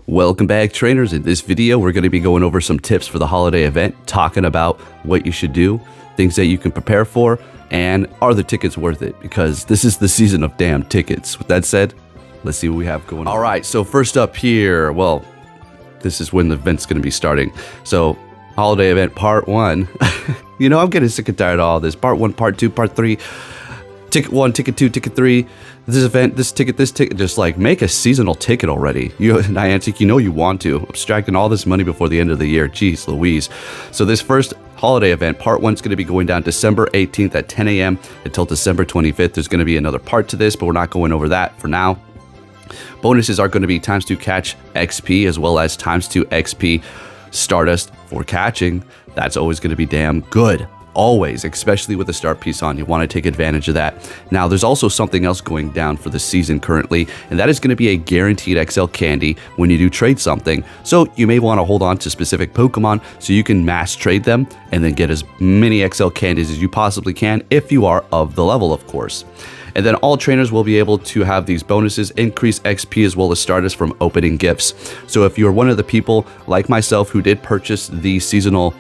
Welcome back, trainers. In this video, we're going to be going over some tips for the holiday event, talking about what you should do, things that you can prepare for, and are the tickets worth it? Because this is the season of damn tickets. With that said, let's see what we have going on. All right, so first up here, well, this is when the event's going to be starting. So, holiday event part 1. You know, I'm getting sick and tired of all this. Part 1, part 2, part 3. Ticket 1, ticket 2, ticket 3. This event, this ticket. Just like make a seasonal ticket already. You, Niantic, you know you want to. Abstracting all this money before the end of the year. Jeez Louise. So this first holiday event, part 1 is going to be going down December 18th at 10 a.m. until December 25th. There's going to be another part to this, but we're not going over that for now. Bonuses are going to be times 2 catch XP as well as times 2 XP Stardust for catching. That's always going to be damn good. Always, especially with the start piece on, you want to take advantage of that. Now, there's also something else going down for the season currently, and that is going to be a guaranteed XL candy when you do trade something. So you may want to hold on to specific Pokemon so you can mass trade them and then get as many XL candies as you possibly can if you are of the level, of course. And then all trainers will be able to have these bonuses, increase XP as well as Stardust from opening gifts. So if you're one of the people like myself who did purchase the seasonal,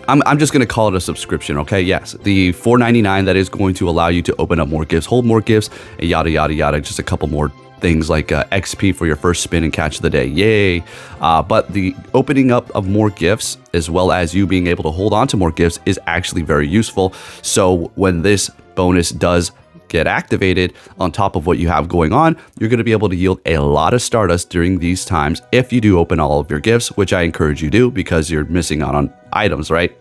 I'm just going to call it a subscription, okay? Yes, the $4.99 that is going to allow you to open up more gifts, hold more gifts, and yada, yada, yada. Just a couple more things like XP for your first spin and catch of the day. Yay. But the opening up of more gifts, as well as you being able to hold on to more gifts, is actually very useful. So when this bonus does get activated on top of what you have going on, you're going to be able to yield a lot of Stardust during these times if you do open all of your gifts, which I encourage you do because you're missing out on items, right?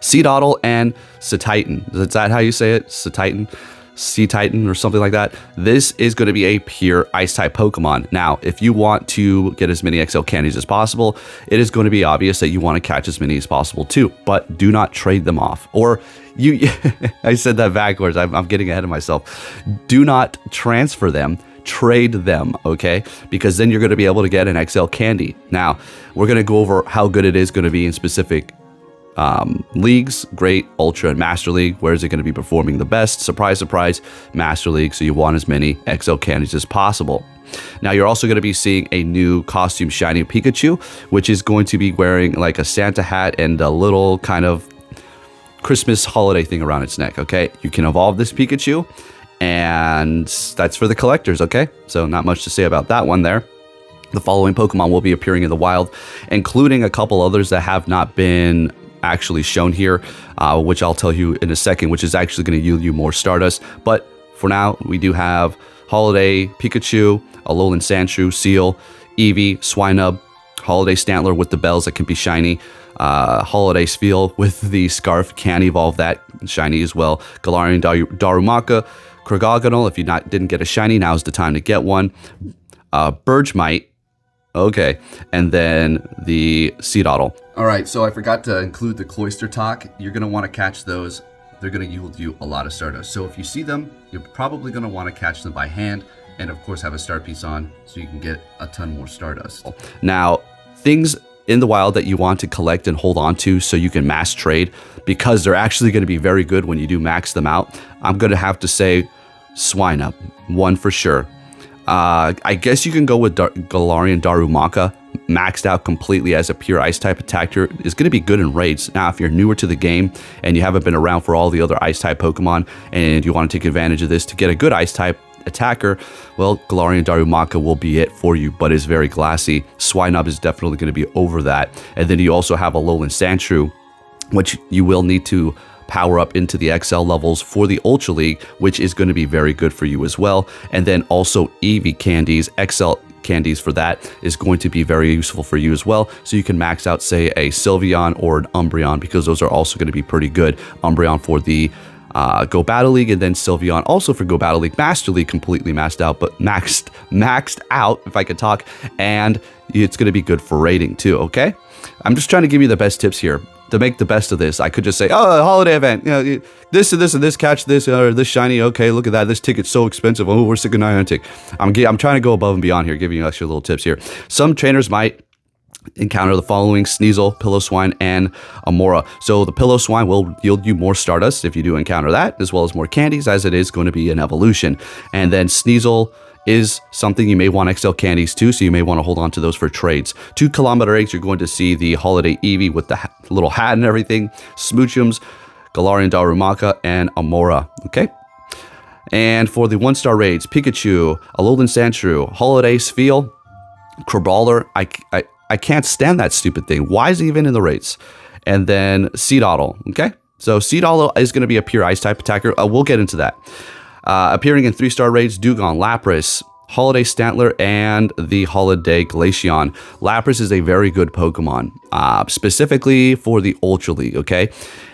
Cetitan and Cetitan. Is that how you say it? Cetitan or something like that. This is going to be a pure ice type Pokemon. Now, if you want to get as many XL candies as possible, it is going to be obvious that you want to catch as many as possible too, but do not trade them off. Or I said that backwards. I'm getting ahead of myself. Do not transfer them. Trade them, okay? Because then you're going to be able to get an XL candy. Now, we're going to go over how good it is going to be in specific leagues, Great, Ultra, and Master League. Where is it going to be performing the best? Surprise, surprise, Master League. So you want as many XL candies as possible. Now you're also going to be seeing a new costume shiny Pikachu, which is going to be wearing like a Santa hat and a little kind of Christmas holiday thing around its neck, okay? You can evolve this Pikachu, and that's for the collectors, okay? So not much to say about that one there. The following Pokemon will be appearing in the wild, including a couple others that have not been actually shown here, which I'll tell you in a second, which is actually going to yield you more Stardust. But for now, we do have Holiday Pikachu, Alolan Sandshrew, Seal, Eevee, Swinub, Holiday Stantler with the bells that can be shiny, Holiday Spheal with the scarf, can evolve that shiny as well, Galarian Darumaka, Krogogonal, if you didn't get a shiny, now's the time to get one, Burgemite, okay, and then the Cetitan. All right, so I forgot to include the Cloyster Talk. You're going to want to catch those. They're going to yield you a lot of Stardust. So if you see them, you're probably going to want to catch them by hand, and of course have a start piece on so you can get a ton more Stardust. Now, things in the wild that you want to collect and hold on to so you can mass trade, because they're actually going to be very good when you do max them out. I'm going to have to say Swinub, one for sure. I guess you can go with Galarian Darumaka, maxed out completely as a pure ice type attacker, is going to be good in raids. Now, if you're newer to the game and you haven't been around for all the other ice type Pokemon and you want to take advantage of this to get a good ice type attacker, well, Galarian Darumaka will be it for you, but is very glassy. Swinub is definitely going to be over that. And then you also have Alolan Sandshrew, which you will need to power up into the XL levels for the Ultra League, which is going to be very good for you as well. And then also Eevee candies, XL candies for that is going to be very useful for you as well. So you can max out, say, a Sylveon or an Umbreon, because those are also going to be pretty good. Umbreon for the Go Battle League, and then Sylveon also for Go Battle League. Master League completely maxed out, but maxed out, if I could talk, and it's going to be good for raiding too, okay? I'm just trying to give you the best tips here. To make the best of this, I could just say, oh, a holiday event, you know, this and this and this, catch this, or this shiny, okay, look at that, this ticket's so expensive, oh, we're sick of Niantic. I'm trying to go above and beyond here, giving you extra little tips here. Some trainers might encounter the following: Sneasel, Pillow-Swine, and Amora. So the Pillow-Swine will yield you more Stardust if you do encounter that, as well as more candies, as it is going to be an evolution. And then Sneasel is something you may want XL candies too, so you may want to hold on to those for trades. 2 kilometer eggs, you're going to see the Holiday Eevee with the little hat and everything, Smoochums, Galarian Darumaka, and Amora, okay? And for the 1-star raids, Pikachu, Alolan Sandshrew, Holiday Spheal, Crabrawler, I can't stand that stupid thing. Why is it even in the raids? And then Seedottle, okay? So Seedottle is going to be a pure ice type attacker. We'll get into that. Appearing in 3-star raids, Dugong, Lapras, Holiday Stantler, and the Holiday Glaceon. Lapras is a very good Pokemon, specifically for the Ultra League, okay?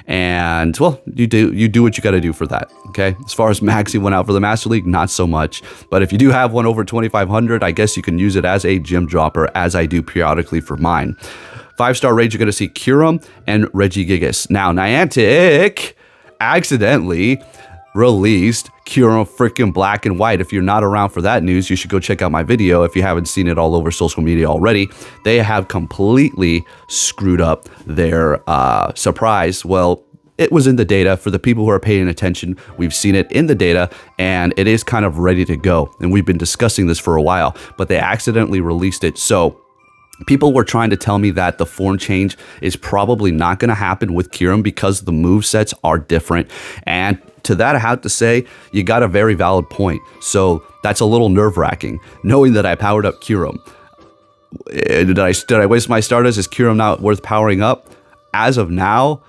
And, well, you do what you got to do for that, okay? As far as maxing one out for the Master League, not so much. But if you do have one over 2,500, I guess you can use it as a gym dropper, as I do periodically for mine. 5-star raids, you're going to see Kyurem and Regigigas. Now, Niantic accidentally released Kyurem freaking Black and White. If you're not around for that news, you should go check out my video if you haven't seen it all over social media already. They have completely screwed up their surprise. Well, it was in the data. For the people who are paying attention, we've seen it in the data, and it is kind of ready to go. And we've been discussing this for a while, but they accidentally released it. So people were trying to tell me that the form change is probably not going to happen with Kyurem because the movesets are different. And to that, I have to say, you got a very valid point. So that's a little nerve-wracking, knowing that I powered up Kyurem. Did I waste my Stardust? Is Kyurem not worth powering up? As of now,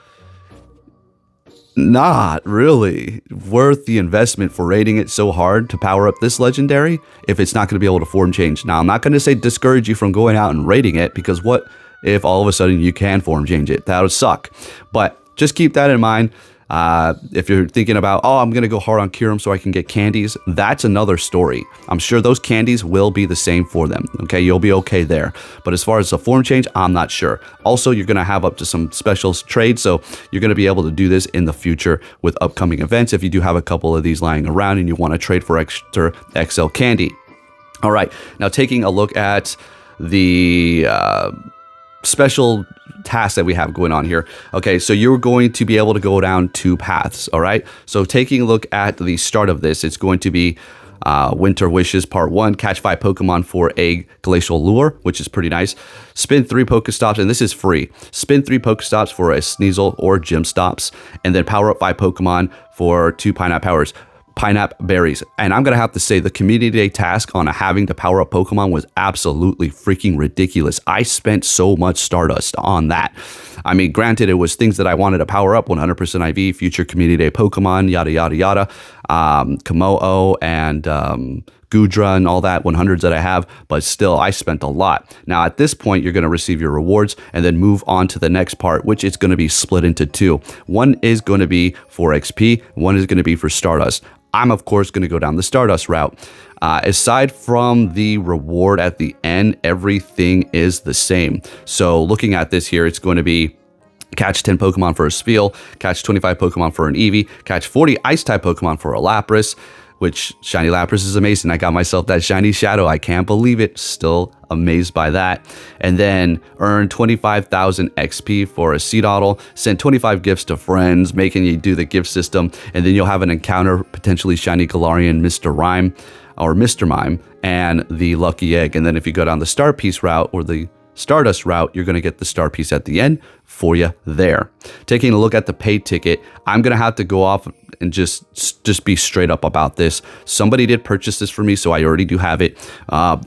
not really worth the investment for rating it so hard to power up this legendary if it's not going to be able to form change. Now, I'm not going to say discourage you from going out and rating it, because what if all of a sudden you can form change it? That would suck. But just keep that in mind. If you're thinking about, oh, I'm going to go hard on Kyurem so I can get candies, that's another story. I'm sure those candies will be the same for them. Okay, you'll be okay there. But as far as the form change, I'm not sure. Also, you're going to have up to some special trades, so you're going to be able to do this in the future with upcoming events if you do have a couple of these lying around and you want to trade for extra XL candy. All right, now taking a look at the special tasks that we have going on here. Okay, so you're going to be able to go down 2 paths, all right? So taking a look at the start of this, it's going to be Winter Wishes Part 1, catch 5 Pokemon for a Glacial Lure, which is pretty nice. Spin 3 Pokestops, and this is free. Spin 3 Pokestops for a Sneasel or Gym Stops, and then power up 5 Pokemon for 2 Pineapple Berries. And I'm going to have to say the community day task on having to power up Pokemon was absolutely freaking ridiculous. I spent so much Stardust on that. I mean, granted, it was things that I wanted to power up, 100% IV, future community day Pokemon, yada, yada, yada, Komodo and Gudra and all that 100s that I have, but still I spent a lot. Now at this point, you're going to receive your rewards and then move on to the next part, which is going to be split into 2. One is going to be for XP, one is going to be for Stardust. I'm, of course, going to go down the Stardust route. Aside from the reward at the end, everything is the same. So looking at this here, it's going to be catch 10 Pokemon for a Spheal, catch 25 Pokemon for an Eevee, catch 40 Ice-type Pokemon for a Lapras, which Shiny Lapras is amazing. I got myself that Shiny Shadow. I can't believe it. Still amazed by that. And then earn 25,000 XP for a Seedottle. Send 25 gifts to friends, making you do the gift system. And then you'll have an encounter, potentially Shiny Galarian Mr. Rhyme or Mr. Mime, and the Lucky Egg. And then if you go down the Star Piece route or the Stardust route, you're going to get the Star Piece at the end for you there. Taking a look at the paid ticket, I'm going to have to go off and just be straight up about this. Somebody did purchase this for me, so I already do have it.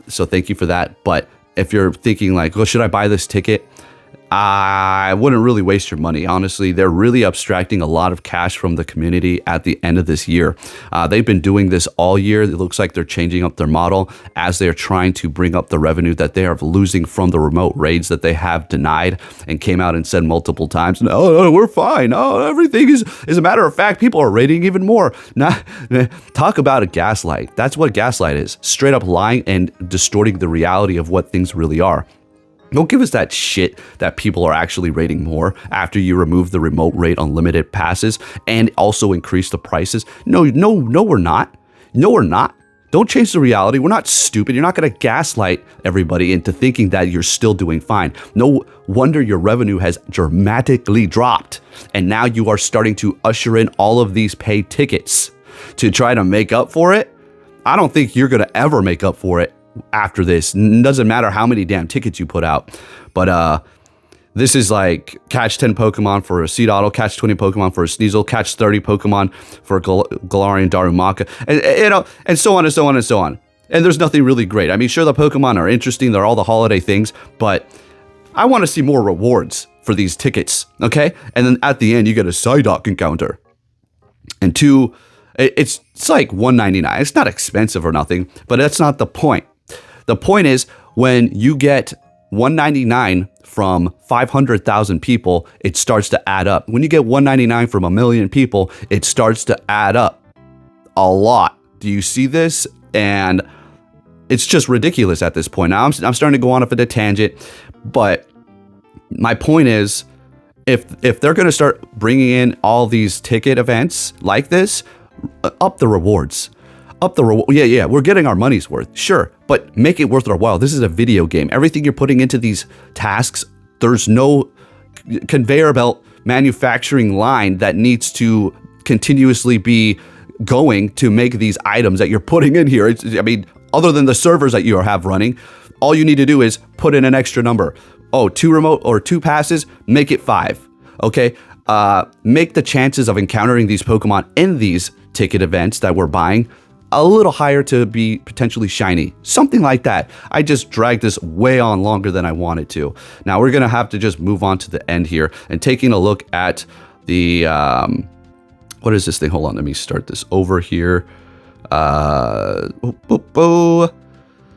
So thank you for that. But if you're thinking like, well, should I buy this ticket? I wouldn't really waste your money. Honestly, they're really abstracting a lot of cash from the community at the end of this year. They've been doing this all year. It looks like they're changing up their model as they're trying to bring up the revenue that they are losing from the remote raids that they have denied and came out and said multiple times, no, we're fine. Oh, everything is, as a matter of fact, people are raiding even more. Talk about a gaslight. That's what gaslight is. Straight up lying and distorting the reality of what things really are. Don't give us that shit that people are actually rating more after you remove the remote raid unlimited passes and also increase the prices. No, we're not. No, we're not. Don't change the reality. We're not stupid. You're not going to gaslight everybody into thinking that you're still doing fine. No wonder your revenue has dramatically dropped. And now you are starting to usher in all of these paid tickets to try to make up for it. I don't think you're going to ever make up for it after this. Doesn't matter how many damn tickets you put out. But this is like catch 10 Pokemon for a Cetitan, catch 20 Pokemon for a Sneasel, catch 30 Pokemon for a Galarian Darumaka, and so on and so on and so on. And there's nothing really great. I mean, sure, the Pokemon are interesting. They're all the holiday things, but I want to see more rewards for these tickets, okay? And then at the end, you get a Psyduck encounter. And two, it's like $199. It's not expensive or nothing, but that's not the point. The point is when you get $199 from 500,000 people, it starts to add up. When you get $199 from 1 million people, it starts to add up a lot. Do you see this? And it's just ridiculous at this point. Now I'm starting to go on a tangent, but my point is, if they're going to start bringing in all these ticket events like this, up the rewards. Yeah, we're getting our money's worth, sure, but make it worth our while. This is a video game. Everything you're putting into these tasks, there's no conveyor belt manufacturing line that needs to continuously be going to make these items that you're putting in here. I mean, other than the servers that you have running, all you need to do is put in an extra number. Oh, 2 remote or 2 passes, make it 5. Okay, make the chances of encountering these Pokemon in these ticket events that we're buying a little higher to be potentially shiny. Something like that. I just dragged this way on longer than I wanted to. Now we're going to have to just move on to the end here and taking a look at the, what is this thing? Hold on, let me start this over here.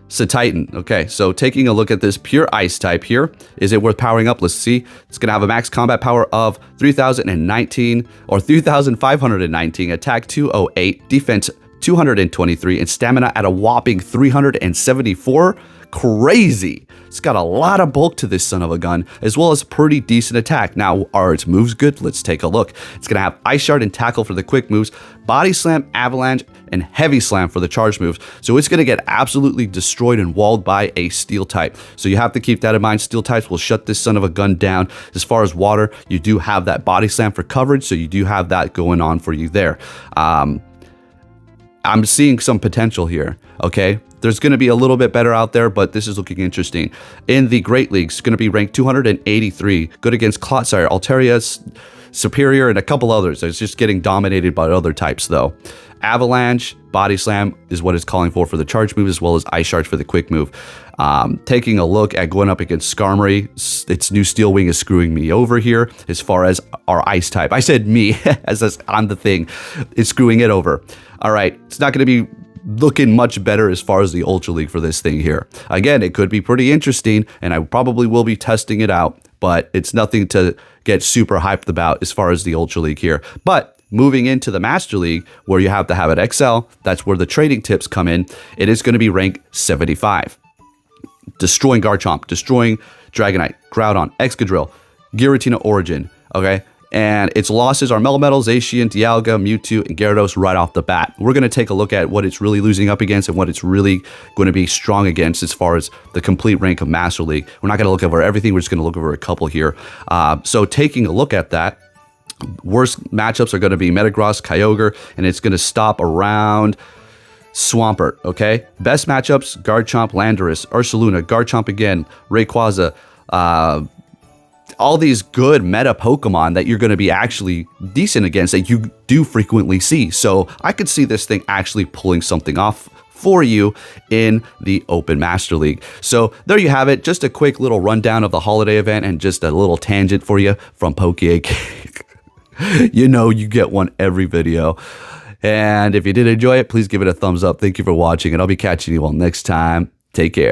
Cetitan. Okay, so taking a look at this pure ice type here. Is it worth powering up? Let's see. It's going to have a max combat power of 3,019 or 3,519, attack 208, defense 223, and stamina at a whopping 374. Crazy. It's got a lot of bulk to this son of a gun, as well as pretty decent attack. Now, are its moves good? Let's take a look. It's going to have Ice Shard and Tackle for the quick moves, Body Slam, Avalanche, and Heavy Slam for the charge moves. So it's going to get absolutely destroyed and walled by a Steel type. So you have to keep that in mind. Steel types will shut this son of a gun down. As far as water, you do have that Body Slam for coverage, so you do have that going on for you there. I'm seeing some potential here, okay? There's going to be a little bit better out there, but this is looking interesting. In the Great Leagues, going to be ranked 283. Good against Clotsire, Altaria, Superior, and a couple others. It's just getting dominated by other types, though. Avalanche, Body Slam is what it's calling for the charge move, as well as Ice Shard for the quick move. Taking a look at going up against Skarmory, its new Steel Wing is screwing me over here as far as our Ice type. I said me, as on the thing. It's screwing it over. All right, it's not going to be looking much better as far as the Ultra League for this thing here. Again, it could be pretty interesting, and I probably will be testing it out, but it's nothing to get super hyped about as far as the Ultra League here. But moving into the Master League, where you have to have it XL, that's where the trading tips come in. It is going to be ranked 75. Destroying Garchomp, destroying Dragonite, Groudon, Excadrill, Giratina Origin, okay? And its losses are Melmetal, Zacian, Dialga, Mewtwo, and Gyarados right off the bat. We're going to take a look at what it's really losing up against and what it's really going to be strong against as far as the complete rank of Master League. We're not going to look over everything. We're just going to look over a couple here. So taking a look at that, worst matchups are going to be Metagross, Kyogre, and it's going to stop around Swampert, okay? Best matchups, Garchomp, Landorus, Ursaluna, Garchomp again, Rayquaza, all these good meta Pokemon that you're going to be actually decent against that you do frequently see. So I could see this thing actually pulling something off for you in the Open Master League. So there you have it. Just a quick little rundown of the holiday event and just a little tangent for you from Pokécake. You know you get one every video. And if you did enjoy it, please give it a thumbs up. Thank you for watching, and I'll be catching you all next time. Take care.